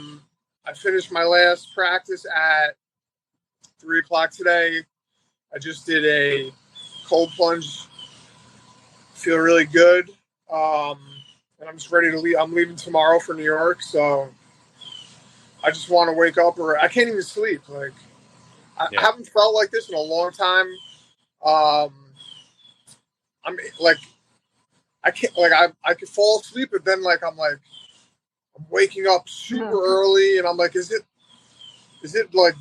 finished my last practice at 3:00 today. I just did a cold plunge. Feel really good. And I'm just ready to leave. I'm leaving tomorrow for New York. So I just want to wake up, or I can't even sleep. Like, I haven't felt like this in a long time. I'm like, I can't, like, I could fall asleep, but then like, I'm waking up super early, and I'm like, is it like,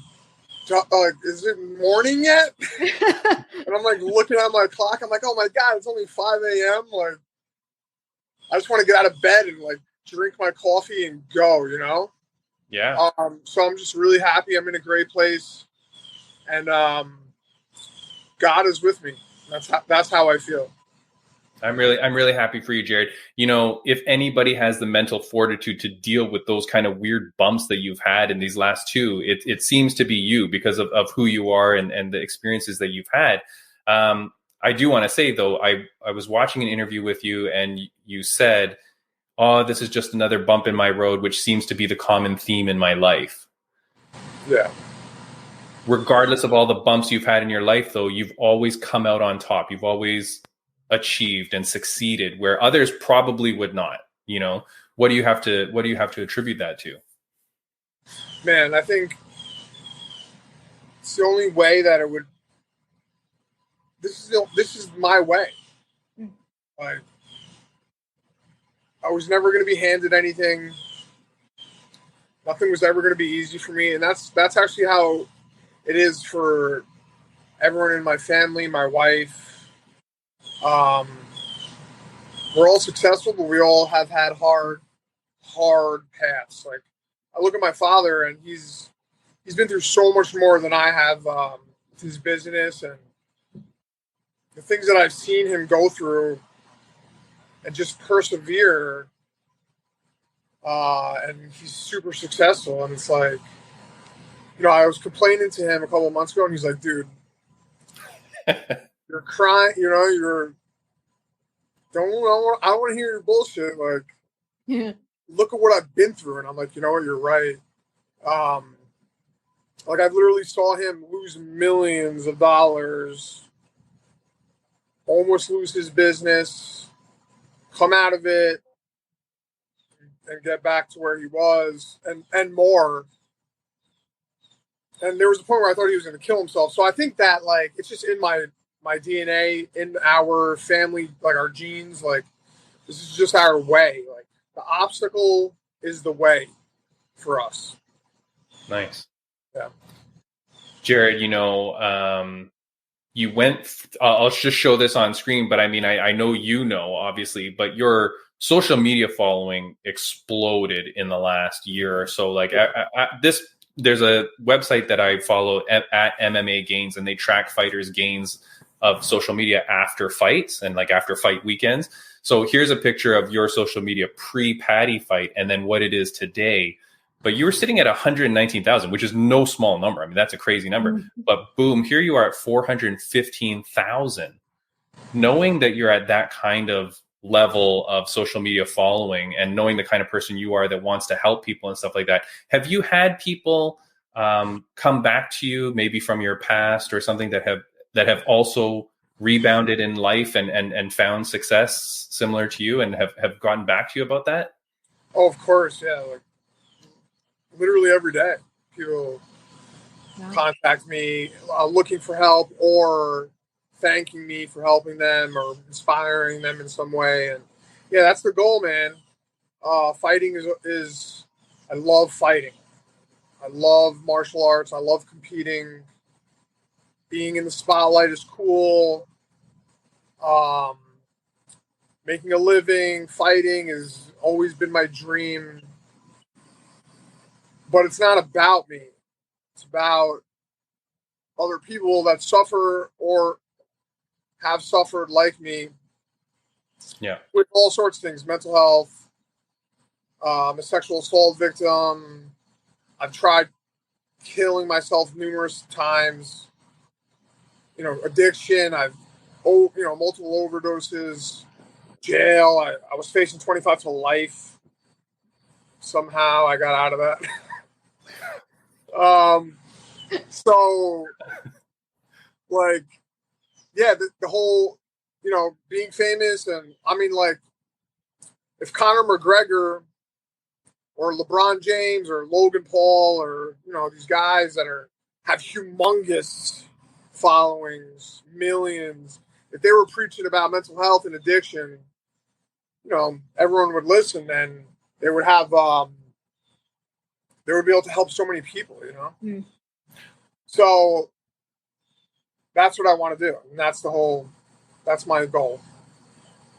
is it morning yet? And I'm like looking at my clock. I'm like, oh my God, it's only 5 a.m. Like, I just want to get out of bed and like drink my coffee and go, Yeah. So I'm just really happy. I'm in a great place, and God is with me. That's how I feel. I'm really happy for you, Jared. If anybody has the mental fortitude to deal with those kind of weird bumps that you've had in these last 2, it seems to be you because of who you are and the experiences that you've had. I do want to say, though, I was watching an interview with you, and you said, oh, this is just another bump in my road, which seems to be the common theme in my life. Yeah. Regardless of all the bumps you've had in your life, though, you've always come out on top. You've always achieved and succeeded where others probably would not. What do you have to attribute that to? Man, I think it's the only way that it would. This is my way. Like, I was never going to be handed anything. Nothing was ever going to be easy for me, and that's actually how it is for everyone in my family, my wife. we're all successful, but we all have had hard paths. Like, I look at my father, and he's been through so much more than I have with his business and the things that I've seen him go through and just persevere. And he's super successful. And it's like, I was complaining to him a couple of months ago, and he's like, dude, you're crying, I don't want to hear your bullshit. Like, Yeah. look at what I've been through. And I'm like, you know what, you're right. Like, I literally saw him lose millions of dollars, almost lose his business, come out of it, and get back to where he was, and more. And there was a point where I thought he was going to kill himself. So I think that, like, it's just in my DNA, in our family, like our genes. Like, this is just our way. Like, the obstacle is the way for us. Nice. Yeah. Jared, you went, I'll just show this on screen, but I mean, I know obviously, but your social media following exploded in the last year or so. Like, there's a website that I follow at MMA Gains, and they track fighters' gains of social media after fights and like after fight weekends. So here's a picture of your social media pre-Paddy fight and then what it is today. But you were sitting at 119,000, which is no small number. I mean, that's a crazy number. Mm-hmm. But boom, here you are at 415,000. Knowing that you're at that kind of level of social media following and knowing the kind of person you are that wants to help people and stuff like that, have you had people come back to you maybe from your past or something that have also rebounded in life and found success similar to you and have gotten back to you about that? Oh, of course. Yeah. Like, literally every day, people contact me looking for help or thanking me for helping them or inspiring them in some way. And yeah, that's the goal, man. Fighting is I love fighting. I love martial arts. I love competing. Being in the spotlight is cool. Making a living, fighting has always been my dream. But it's not about me. It's about other people that suffer or have suffered like me. Yeah. With all sorts of things, mental health. I'm a sexual assault victim. I've tried killing myself numerous times. Addiction. I've, multiple overdoses. Jail. I was facing 25 to life. Somehow I got out of that. So, like, yeah, the whole, being famous, and I mean, like, if Conor McGregor or LeBron James or Logan Paul or, these guys that have humongous followings, millions, if they were preaching about mental health and addiction, everyone would listen and they would have, they would be able to help so many people, Mm. So that's what I want to do. And that's my goal.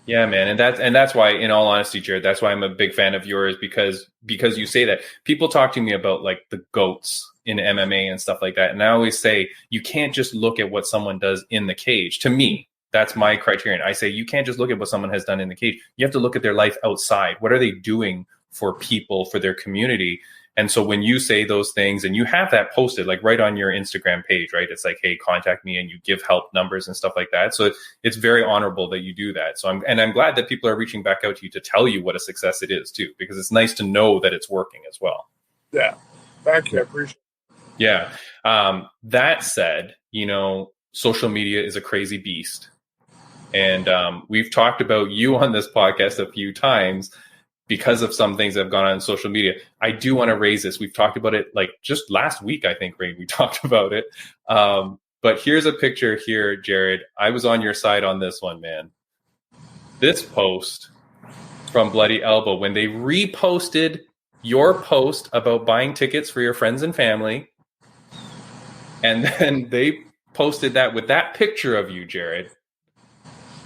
Yeah, man. And that's why, in all honesty, Jared, that's why I'm a big fan of yours, because you say that. People talk to me about like the GOATs in MMA and stuff like that. And I always say, you can't just look at what someone does in the cage. To me, that's my criterion. I say, you can't just look at what someone has done in the cage. You have to look at their life outside. What are they doing for people, for their community? And so when you say those things and you have that posted like right on your Instagram page, right? It's like, hey, contact me, and you give help numbers and stuff like that. So it's very honorable that you do that. So I'm glad that people are reaching back out to you to tell you what a success it is too, because it's nice to know that it's working as well. Yeah. Thank you. I appreciate it. Yeah. That said, social media is a crazy beast. And we've talked about you on this podcast a few times because of some things that have gone on social media. I do want to raise this. We've talked about it like just last week, I think, Ray, we talked about it. But here's a picture here, Jared. I was on your side on this one, man. This post from Bloody Elbow, when they reposted your post about buying tickets for your friends and family, and then they posted that with that picture of you, Jared,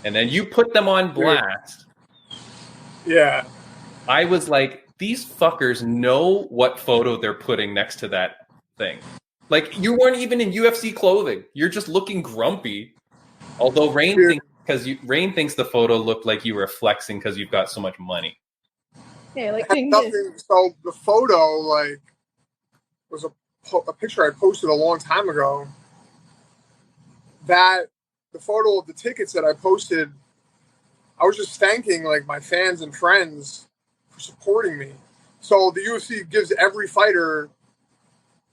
and then you put them on blast Yeah. I was like, these fuckers know what photo they're putting next to that thing. Like, you weren't even in UFC clothing. You're just looking grumpy. Although Rain thinks the photo looked like you were flexing because you've got so much money. Yeah, like Had doing this. nothing. So the photo, like, was a picture I posted a long time ago. That the photo of the tickets that I posted, I was just thanking like my fans and friends for supporting me. So the UFC gives every fighter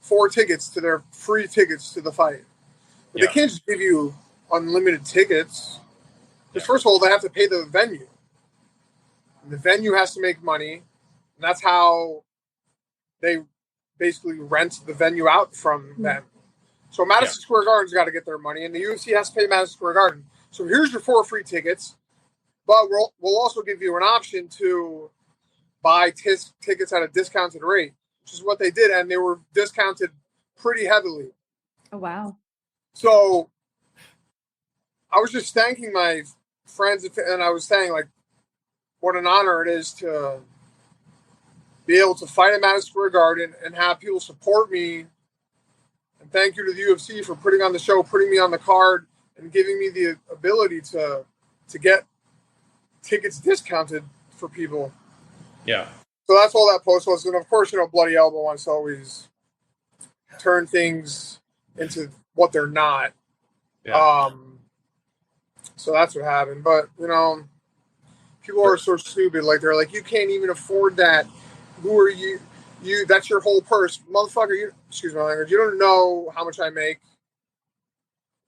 4 tickets to their free tickets to the fight. But Yeah. they can't just give you unlimited tickets. Because first of all, they have to pay the venue. And the venue has to make money. And that's how they basically rent the venue out from them. So Madison Square Garden's got to get their money, and the UFC has to pay Madison Square Garden. So here's your 4 free tickets. But we'll also give you an option to buy tickets at a discounted rate, which is what they did, and they were discounted pretty heavily. Oh, wow. So I was just thanking my friends, and I was saying, like, what an honor it is to be able to fight at Madison Square Garden and have people support me. And thank you to the UFC for putting on the show, putting me on the card, and giving me the ability to get tickets discounted for people. Yeah. So that's all that post was. And of course, Bloody Elbow wants to always turn things into what they're not. Yeah. So that's what happened. But, people are so stupid. Like, they're like, you can't even afford that. Who are you? That's your whole purse. Motherfucker, excuse my language, you don't know how much I make.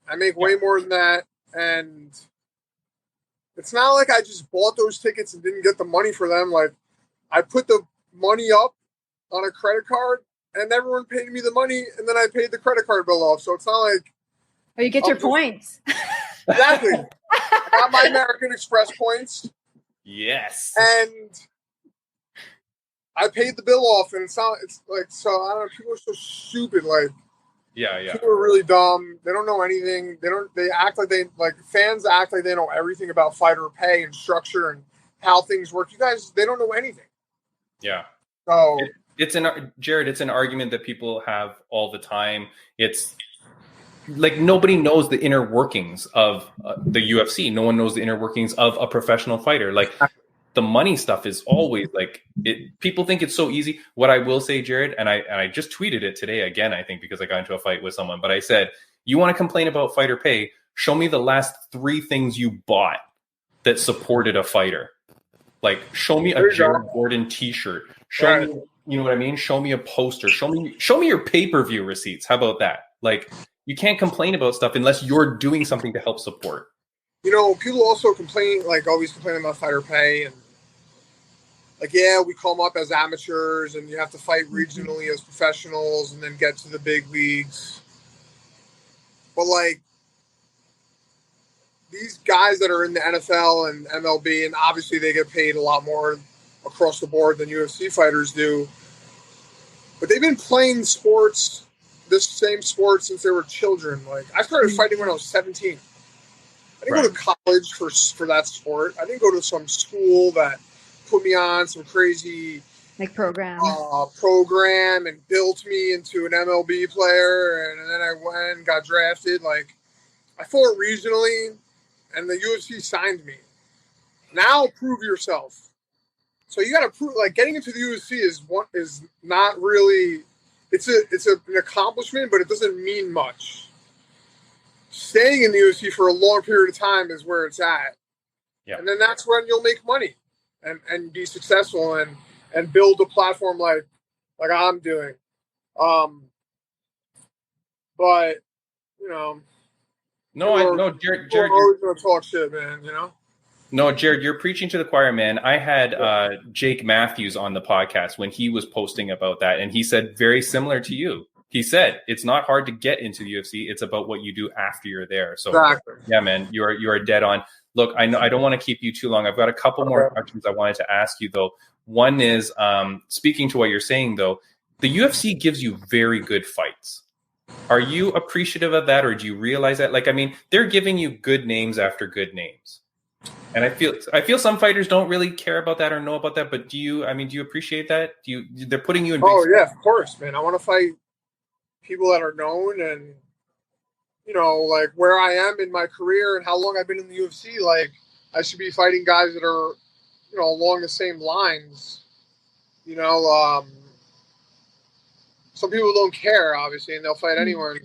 I make way more than that. And it's not like I just bought those tickets and didn't get the money for them. Like, I put the money up on a credit card, and everyone paid me the money, and then I paid the credit card bill off. So it's not like... Oh, you get your points. Exactly. I got my American Express points. Yes. And I paid the bill off, and it's like, so I don't know, people are so stupid. Like, yeah. People are really dumb. They don't know anything. They act like fans act like they know everything about fighter pay and structure and how things work. You guys, they don't know anything. Yeah. So Jared, it's an argument that people have all the time. It's like nobody knows the inner workings of the UFC. No one knows the inner workings of a professional fighter. Like, the money stuff is always like it. People think it's so easy. What I will say, Jared, and I just tweeted it today again, I think, because I got into a fight with someone, but I said, you want to complain about fighter pay? Show me the last 3 things you bought that supported a fighter. Like, show me a Jared Gordon t-shirt. Show me, you know what I mean? Show me a poster. Show me your pay-per-view receipts. How about that? Like, you can't complain about stuff unless you're doing something to help support. People also complain, like, always complaining about fighter pay, and like, yeah, we come up as amateurs and you have to fight regionally as professionals and then get to the big leagues. But, like, these guys that are in the NFL and MLB, and obviously they get paid a lot more across the board than UFC fighters do. But they've been playing this same sport since they were children. Like, I started fighting when I was 17. I didn't go to college for that sport. I didn't go to some school that put me on some crazy program and built me into an MLB player, and then I went and got drafted. Like, I fought regionally, and the UFC signed me. Now prove yourself. So you got to prove. Like, getting into the UFC is not really. It's an accomplishment, but it doesn't mean much. Staying in the UFC for a long period of time is where it's at. Yeah. And then that's when you'll make money and be successful and build a platform like I'm doing. But, Jared, you're always going to talk shit, man, No, Jared, you're preaching to the choir, man. I had Jake Matthews on the podcast when he was posting about that, and he said very similar to you. He said it's not hard to get into the UFC. It's about what you do after you're there. So, exactly. Yeah, man, you are dead on. Look, I know I don't want to keep you too long. I've got a couple more questions I wanted to ask you, though. One is, speaking to what you're saying, though, the UFC gives you very good fights. Are you appreciative of that, or do you realize that? Like, I mean, they're giving you good names after good names. And I feel some fighters don't really care about that or know about that. But do you appreciate that? They're putting you in? Oh yeah, of course, man. I want to fight people that are known, and like where I am in my career and how long I've been in the UFC. Like I should be fighting guys that are, along the same lines. Some people don't care, obviously, and they'll fight anyone.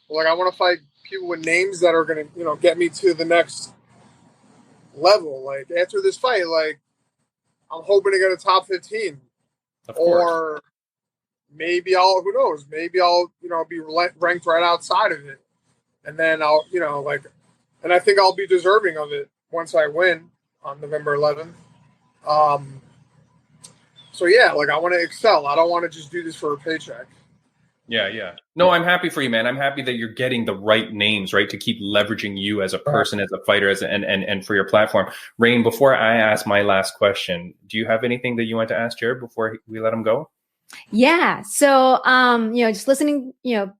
But, like I want to fight people with names that are going to, get me to the next level. Like after this fight, like I'm hoping to get a top 15, or maybe who knows, maybe I'll, be ranked right outside of it. And then I'll, and I think I'll be deserving of it once I win on November 11th. So yeah, like I want to excel. I don't want to just do this for a paycheck. Yeah. No, I'm happy for you, man. I'm happy that you're getting the right names, right, to keep leveraging you as a person, as a fighter, and for your platform. Rain, before I ask my last question, do you have anything that you want to ask Jared before we let him go? Yeah. So, just listening, to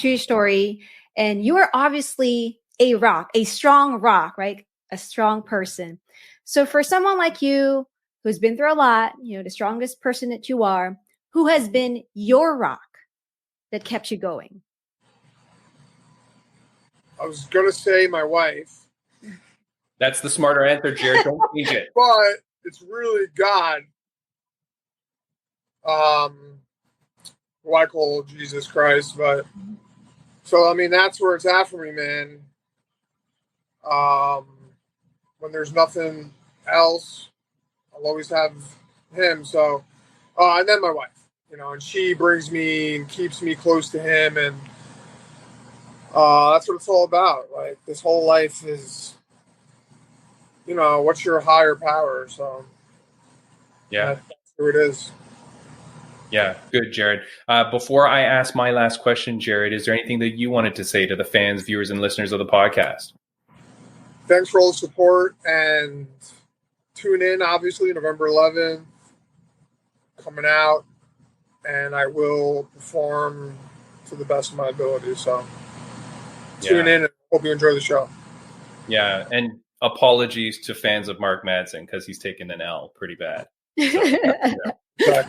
your story, and you are obviously a strong rock, right? A strong person. So for someone like you who's been through a lot, the strongest person that you are, who has been your rock that kept you going? I was going to say my wife. That's the smarter answer, Jared. Don't change it. But it's really God. Who I call Jesus Christ. But so, I mean, that's where it's at for me, man. When there's nothing else, I'll always have him. So, and then my wife, and she brings me and keeps me close to him. And that's what it's all about. Like, this whole life is, what's your higher power? So, yeah, that's who it is. Yeah, good, Jared. Before I ask my last question, Jared, is there anything that you wanted to say to the fans, viewers, and listeners of the podcast? Thanks for all the support, and tune in, obviously, November 11th, coming out, and I will perform to the best of my ability. So tune in, and hope you enjoy the show. Yeah, and apologies to fans of Mark Madsen because he's taken an L pretty bad. So,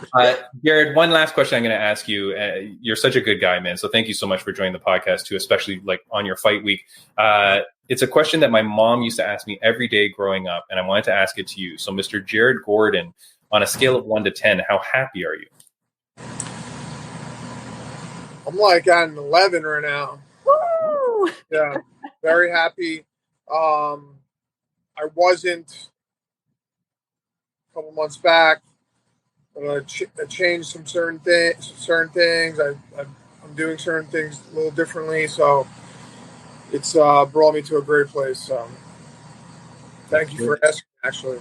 Jared, one last question I'm going to ask you. You're such a good guy, man. So thank you so much for joining the podcast too, especially like on your fight week. It's a question that my mom used to ask me every day growing up, and I wanted to ask it to you. So, Mr. Jared Gordon, on a scale of 1 to 10, how happy are you? I'm like at an 11 right now. Woo! Yeah, very happy. I wasn't a couple months back. I changed some certain things. I'm doing certain things a little differently, so it's brought me to a great place. So thank you for asking, actually.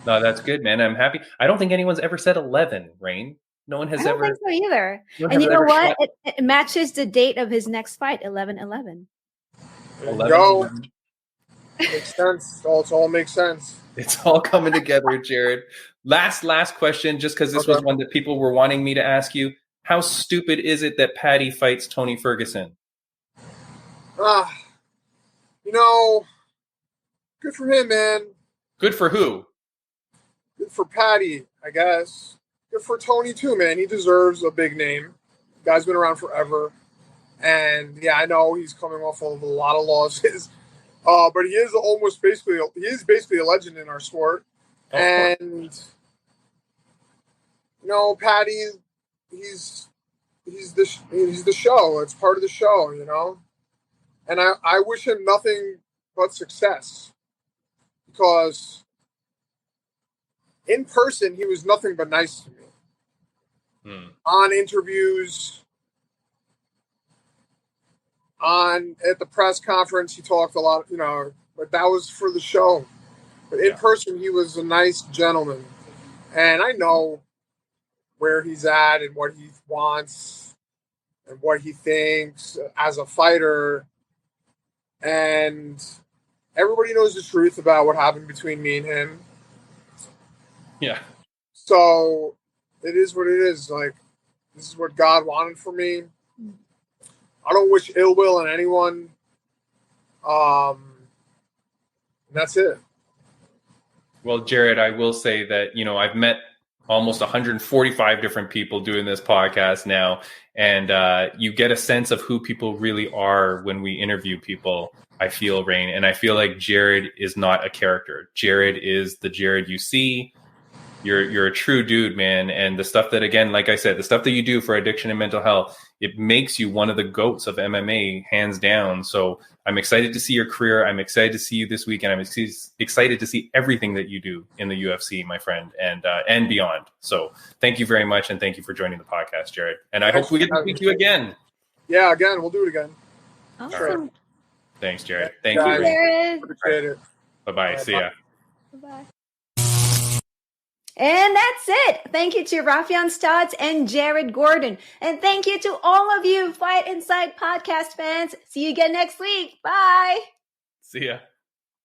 No, that's good, man. I'm happy. I don't think anyone's ever said 11, Rain. No one has ever. I don't think so either. And you know what? It matches the date of his next fight, 11/11. There you go. Makes sense. It all makes sense. It's all coming together, Jared. Last question, just because this was one that people were wanting me to ask you. How stupid is it that Paddy fights Tony Ferguson? Good for him, man. Good for who? Good for Paddy, I guess. Good for Tony, too, man. He deserves a big name. Guy's been around forever. And, yeah, I know he's coming off of a lot of losses. But he is basically a legend in our sport. And, Paddy, he's the show. It's part of the show, And I wish him nothing but success. Because in person, he was nothing but nice to me. On interviews, at the press conference, he talked a lot, but that was for the show. But in person, he was a nice gentleman. And I know where he's at and what he wants and what he thinks as a fighter. And everybody knows the truth about what happened between me and him. Yeah. So it is what it is. Like, this is what God wanted for me. I don't wish ill will on anyone. And that's it. Well, Jared, I will say that, I've met almost 145 different people doing this podcast now, and you get a sense of who people really are when we interview people, I feel, Rain. And I feel like Jared is not a character. Jared is the Jared you see. You're a true dude, man. And the stuff that, again, like I said, the stuff that you do for addiction and mental health, it makes you one of the GOATs of MMA, hands down. So I'm excited to see your career. I'm excited to see you this week. And I'm excited to see everything that you do in the UFC, my friend, and beyond. So thank you very much. And thank you for joining the podcast, Jared. And I hope we get to speak to you again. Yeah, again. We'll do it again. Awesome. Right. Thanks, Jared. Thank you, you. Jared. Appreciate it. Bye-bye. See ya. Bye-bye. And that's it. Thank you to Raufeon Stots and Jared Gordon. And thank you to all of you Fight Inside podcast fans. See you again next week. Bye. See ya.